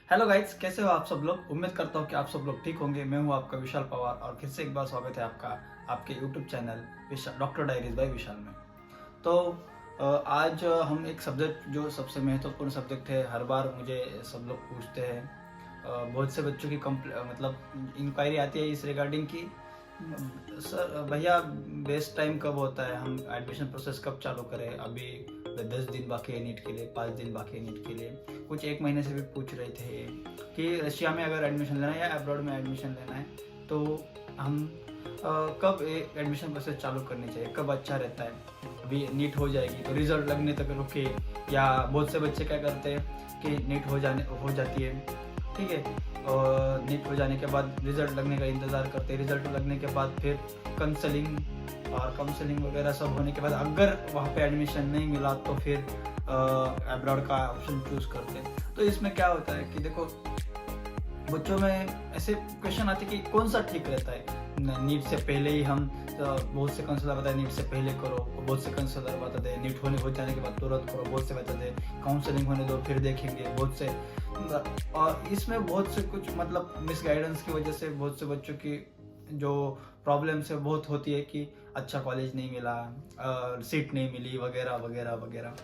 Hello guys, कैसे हो आप सब लोग। उम्मीद करता हूँ कि आप सब लोग ठीक होंगे। मैं हूँ आपका विशाल पवार और फिर से एक बार स्वागत है आपका आपके YouTube channel doctor diaries by Vishal में। तो आज हम एक सब्जेक्ट जो सबसे महत्वपूर्ण सब्जेक्ट है, हर बार मुझे सब लोग पूछते हैं। बहुत से बच्चों की मतलब इंक्वायरी आती है इस रिगार्डिंग की सर भैया बेस्ट टाइम कब होता है, हम एडमिशन प्रोसेस कब चालू करें। अभी 10 दिन बाकी है नीट के लिए, 5 दिन बाकी है नीट के लिए। कुछ एक महीने से भी पूछ रहे थे कि रशिया में अगर एडमिशन लेना है या अब्रॉड में एडमिशन लेना है तो हम कब एडमिशन प्रोसेस चालू करनी चाहिए, कब अच्छा रहता है। अभी नीट हो जाएगी तो रिजल्ट लगने तक रुके, या बहुत से बच्चे क्या करते हैं कि नीट हो जाती है, ठीक है, और नीट हो जाने के बाद रिजल्ट लगने का इंतज़ार करते हैं। रिजल्ट लगने के बाद फिर काउंसलिंग वगैरह सब होने के बाद अगर वहाँ पे एडमिशन नहीं मिला तो फिर अब्रॉड का ऑप्शन चूज करते हैं। तो इसमें क्या होता है कि देखो, बच्चों में ऐसे क्वेश्चन आते कि कौन सा ठीक रहता है। नीट से पहले ही हम बहुत से काउंसलर बताए नीट से पहले करो, बहुत से काउंसलर बताते नीट हो जाने के बाद तुरंत करो, बहुत से बताते काउंसलिंग होने दो फिर देखेंगे, बहुत से। और इसमें बहुत से कुछ मतलब मिसगाइडेंस की वजह से बहुत से बच्चों की जो प्रॉब्लम से बहुत होती है कि अच्छा कॉलेज नहीं मिला, सीट नहीं मिली वगैरह वगैरह वगैरह।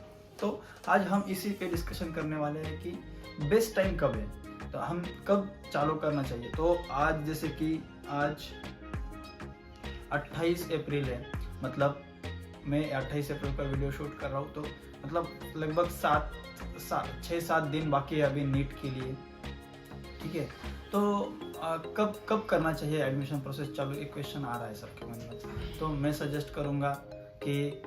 तो आज हम इसी पे डिस्कशन करने वाले हैं कि बेस्ट टाइम कब है, तो हम कब चालू करना चाहिए। तो आज जैसे कि आज 28 अप्रैल है, मतलब मैं 28 अप्रैल का वीडियो शूट कर रहा हूँ, तो मतलब लगभग 6-7 दिन बाकी है अभी नीट के लिए, ठीक है। तो कब कब करना चाहिए एडमिशन प्रोसेस चालू, एक क्वेश्चन आ रहा है सबके मन में। तो मैं सजेस्ट करूँगा कि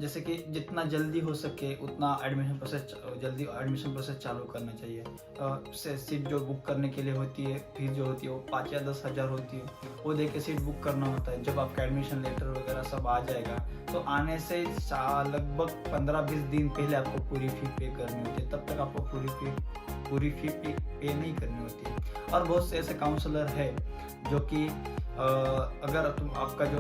जैसे कि जितना जल्दी हो सके उतना जल्दी एडमिशन प्रोसेस चालू करना चाहिए। सीट जो बुक करने के लिए होती है, फीस जो होती है वो 5 या 10 हज़ार होती है, वो दे के सीट बुक करना होता है। जब आपका एडमिशन लेटर वगैरह सब आ जाएगा तो आने से लगभग 15-20 दिन पहले आपको पूरी फी पे करनी होती है, तब तक आपको पूरी फी पे नहीं करनी होती है। और बहुत से ऐसे काउंसलर है जो कि अगर तुम आपका जो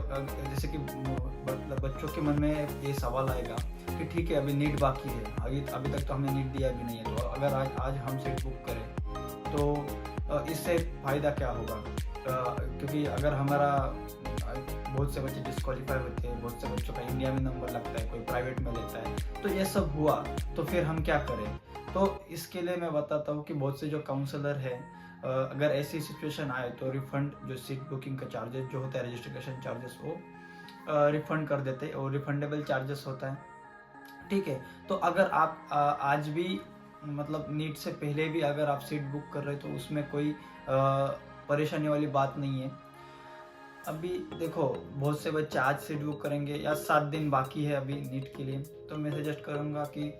जैसे कि मतलब बच्चों के मन में ये सवाल आएगा कि ठीक है अभी नीट बाकी है, अभी तक तो हमने नीट दिया भी नहीं है, तो अगर आज हम सीट बुक करें तो इससे फ़ायदा क्या होगा। क्योंकि अगर हमारा बहुत से बच्चे डिस्क्वालीफाई होते हैं, बहुत से बच्चों का इंडिया में नंबर लगता है, कोई प्राइवेट में लेता है, तो ये सब हुआ तो फिर हम क्या करें। तो इसके लिए मैं बताता हूँ कि बहुत से जो काउंसलर है, अगर ऐसी सिचुएशन आए तो रिफंड, जो सीट बुकिंग का चार्जेस जो होता है, रजिस्ट्रेशन चार्जेस, वो रिफंड कर देते हैं और रिफंडेबल चार्जेस होता है, ठीक है। तो अगर आप आज भी मतलब नीट से पहले भी अगर आप सीट बुक कर रहे हो तो उसमें कोई परेशानी वाली बात नहीं है। अभी देखो, बहुत से बच्चे आज सीट बुक करेंगे या 7 दिन बाकी है अभी नीट के लिए, तो मैं सजेस्ट करूँगा कि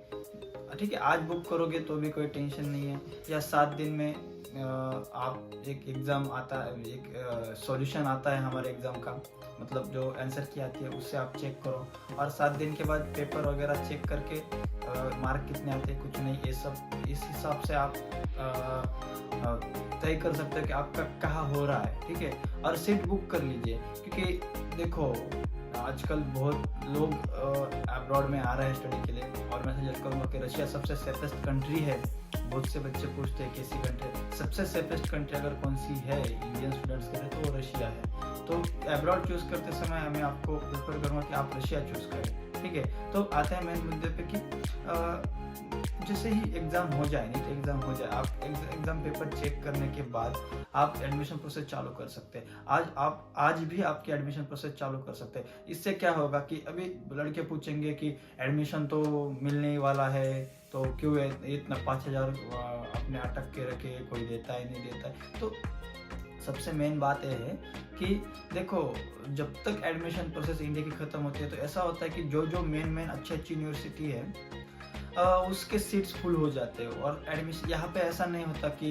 ठीक है आज बुक करोगे तो भी कोई टेंशन नहीं है, या 7 दिन में आप एक एग्ज़ाम आता है, एक सॉल्यूशन आता है हमारे एग्ज़ाम का, मतलब जो आंसर की आती है उससे आप चेक करो, और 7 दिन के बाद पेपर वगैरह चेक करके मार्क कितने आते हैं कुछ नहीं, ये सब इस हिसाब से आप तय कर सकते हो कि आपका कहाँ हो रहा है, ठीक है। और सीट बुक कर लीजिए, क्योंकि देखो आजकल बहुत लोग अब्रॉड में आ रहे हैं स्टडी के लिए, और मैं सजेस्ट करूँगा कि रशिया सबसे सेफेस्ट कंट्री है। बहुत से बच्चे पूछते हैं कैसी कंट्री, सबसे सेफेस्ट कंट्री अगर कौन सी है इंडियन स्टूडेंट्स के लिए तो वो रशिया है। तो अब्रॉड चूज़ करते समय मैं आपको प्रेफर करूँगा कि आप रशिया चूज़ करें, ठीक है। तो आते हैं मेन मुद्दे पे कि जैसे ही एग्ज़ाम हो जाए, नीट एग्ज़ाम हो जाए, आप एग्ज़ाम पेपर चेक करने के बाद आप एडमिशन प्रोसेस चालू कर सकते हैं। आज भी आपकी एडमिशन प्रोसेस चालू कर सकते हैं। इससे क्या होगा कि अभी लड़के पूछेंगे कि एडमिशन तो मिलने ही वाला है, तो क्यों इतना 5,000 अपने अटक के रखे, कोई देता है नहीं देता है। तो सबसे मेन बात यह है कि देखो, जब तक एडमिशन प्रोसेस इंडिया की ख़त्म होती है तो ऐसा होता है कि जो मेन अच्छी यूनिवर्सिटी है उसके सीट्स फुल हो जाते हैं, और एडमिशन यहाँ पे ऐसा नहीं होता कि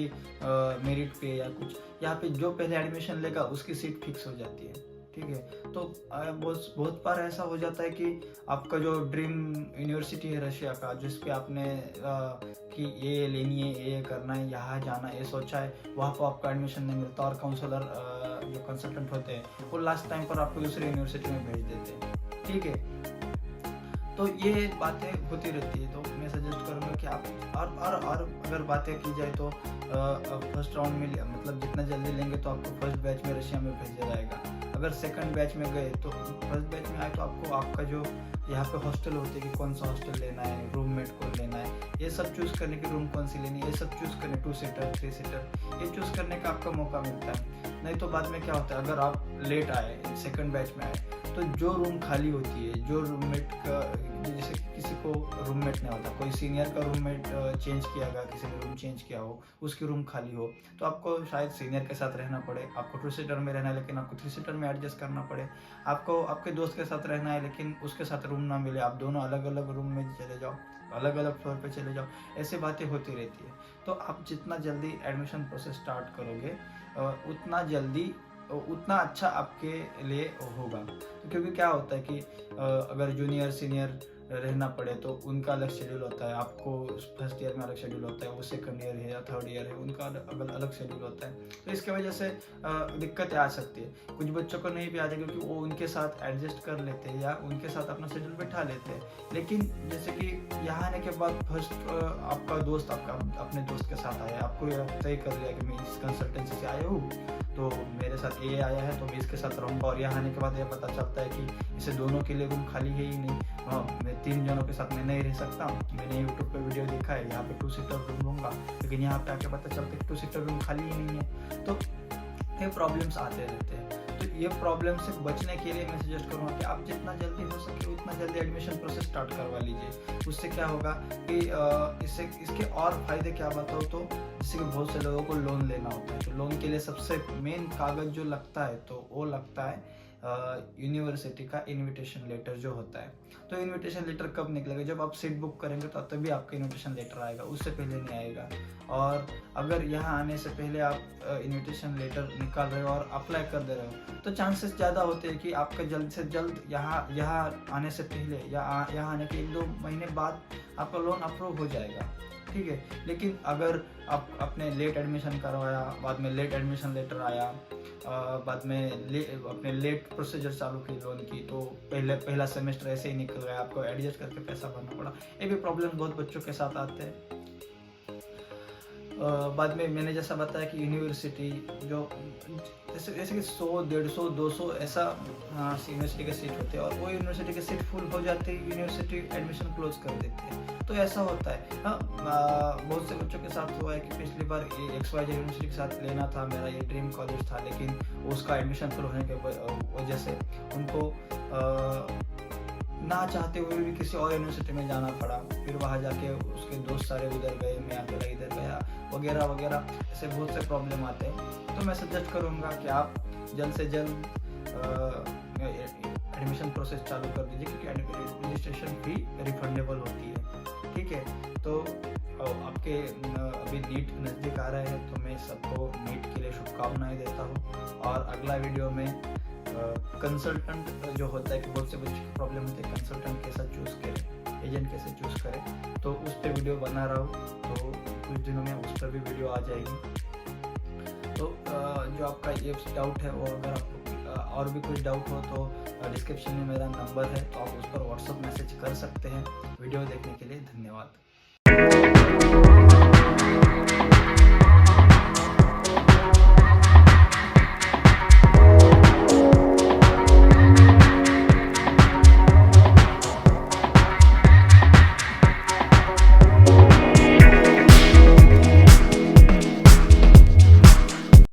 मेरिट पे या कुछ, यहाँ पे जो पहले एडमिशन लेगा उसकी सीट फिक्स हो जाती है, ठीक है। तो बहुत बार ऐसा हो जाता है कि आपका जो ड्रीम यूनिवर्सिटी है रशिया का, जिस पे आपने कि ये लेनी है, ये करना है, यहाँ जाना है, ये सोचा है, वहाँ पर आपका एडमिशन नहीं मिलता, और काउंसलर जो कंसल्टेंट होते हैं वो लास्ट टाइम पर आपको दूसरी यूनिवर्सिटी में भेज देते हैं, ठीक है। तो ये बातें होती रहती है। तो मैं सजेस्ट करूँगा कि आप और अगर बातें की जाए तो फर्स्ट राउंड में मतलब जितना जल्दी लेंगे तो आपको फर्स्ट बैच में रशिया में भेजा जाएगा। अगर सेकंड बैच में गए तो फर्स्ट बैच में आए तो आपको आपका जो यहाँ पे हॉस्टल होते हैं कि कौन सा हॉस्टल लेना है, रूममेट कौन लेना है, ये सब चूज़ करने की, रूम कौन सी लेनी है, ये सब चूज़ करने, 2 सीटर 3 सीटर ये चूज़ करने का आपका मौका मिलता है। नहीं तो बाद में क्या होता है, अगर आप लेट आए, सेकंड बैच में आए, तो जो रूम खाली होती है, जो रूममेट का, जैसे किसी को रूममेट नहीं होता, कोई सीनियर का रूममेट चेंज किया गया, किसी ने रूम चेंज किया हो, उसकी रूम खाली हो, तो आपको शायद सीनियर के साथ रहना पड़े। आपको 2 सीटर में रहना है लेकिन आपको 3 सीटर में एडजस्ट करना पड़े। आपको आपके दोस्त के साथ रहना है लेकिन उसके साथ रूम ना मिले, आप दोनों अलग अलग रूम में चले जाओ, अलग अलग फ्लोर पे चले जाओ, ऐसे बातें होती रहती है। तो आप जितना जल्दी एडमिशन प्रोसेस स्टार्ट करोगे उतना जल्दी उतना अच्छा आपके लिए होगा। तो क्योंकि क्या होता है कि अगर जूनियर सीनियर रहना पड़े तो उनका अलग शेड्यूल होता है, आपको फर्स्ट ईयर में अलग शेड्यूल होता है, वो सेकंड ईयर है या थर्ड ईयर है, उनका अलग शेड्यूल होता है। तो इसके वजह से दिक्कतें आ सकती है। कुछ बच्चों को नहीं भी आती क्योंकि वो उनके साथ एडजस्ट कर लेते हैं या उनके साथ अपना शेड्यूल बैठा लेते हैं। लेकिन जैसे कि यहाँ आने के बाद फर्स्ट आपका दोस्त अपने दोस्त के साथ आया, आपको तय कर लिया कि मैं इस कंसल्टेंसी से आया हूँ तो मेरे साथ ये आया है तो मैं इसके साथ रहूँगा, और यहाँ आने के बाद ये पता चलता है कि इसे दोनों के लिए रूम खाली है ही नहीं, मैं 3 जनों के साथ मैं नहीं रह सकता। मैंने यूट्यूब पे वीडियो देखा है, यहाँ पे 2 सीटर रूम लूँगा, लेकिन यहाँ पे आके पता चलता है कि 2 सीटर रूम खाली ही नहीं है। तो ये प्रॉब्लम्स आते रहते हैं। तो ये प्रॉब्लम से बचने के लिए मैं सजेस्ट करूँगा कि आप जितना जल्दी हो सके उतना जल्दी एडमिशन प्रोसेस स्टार्ट करवा लीजिए। उससे क्या होगा कि इसके और फायदे क्या बताओ तो, जैसे कि बहुत से लोगों को लोन लेना होता है, तो लोन के लिए सबसे मेन कागज जो लगता है तो वो लगता है यूनिवर्सिटी का इनविटेशन लेटर जो होता है। तो इनविटेशन लेटर कब निकलेगा, जब आप सीट बुक करेंगे तो तभी आपका इनविटेशन लेटर आएगा, उससे पहले नहीं आएगा। और अगर यहाँ आने से पहले आप इनविटेशन लेटर निकाल रहे हो और अप्लाई कर दे रहे हो तो चांसेस ज़्यादा होते हैं कि आपका जल्द से जल्द यहाँ आने से पहले या यहाँ आने के 1-2 महीने बाद आपका लोन अप्रूव हो जाएगा, ठीक है। लेकिन अगर आप अपने लेट एडमिशन करवाया, बाद में लेट एडमिशन लेटर आया, बाद में अपने लेट प्रोसीजर चालू की लोन की, तो पहला सेमेस्टर ऐसे ही निकल गया, आपको एडजस्ट करके पैसा भरना पड़ा। ये भी प्रॉब्लम बहुत बच्चों के साथ आते हैं। बाद में मैंने जैसा बताया कि यूनिवर्सिटी जो जैसे कि 100, 150, 200 ऐसा यूनिवर्सिटी के सीट होते हैं, और वो यूनिवर्सिटी के सीट फुल हो जाते हैं, यूनिवर्सिटी एडमिशन क्लोज कर देते हैं। तो ऐसा होता है। हाँ, बहुत से बच्चों के साथ हुआ है कि पिछली बार XYZ यूनिवर्सिटी के साथ लेना था, मेरा ये ड्रीम कॉलेज था, लेकिन उसका एडमिशन फुल होने के वजह से उनको ना चाहते हुए भी किसी और यूनिवर्सिटी में जाना पड़ा। फिर वहाँ जाके उसके दोस्त सारे उधर गए, मैं अकेला इधर गया, वगैरह वगैरह, ऐसे बहुत से प्रॉब्लम आते हैं। तो मैं सजेस्ट करूँगा कि आप जल्द से जल्द एडमिशन प्रोसेस चालू कर दीजिए, क्योंकि रजिस्ट्रेशन फी रिफंडेबल होती है, ठीक है। तो आपके अभी नीट नज़दीक आ रहा है तो मैं सबको नीट के लिए शुभकामनाएं देता हूँ। और अगला वीडियो में कंसल्टेंट जो होता है कि बहुत से बच्चों की प्रॉब्लम होती है, कंसल्टेंट कैसा चूज़ करें, एजेंट कैसे चूज़ करें, तो उस पर वीडियो बना रहा हूँ। तो कुछ दिनों में उस पर भी वीडियो आ जाएगी। तो जो आपका ये डाउट है, वो अगर आपको और भी कुछ डाउट हो तो डिस्क्रिप्शन में मेरा नंबर है, तो आप उस पर व्हाट्सअप मैसेज कर सकते हैं। वीडियो देखने के लिए धन्यवाद।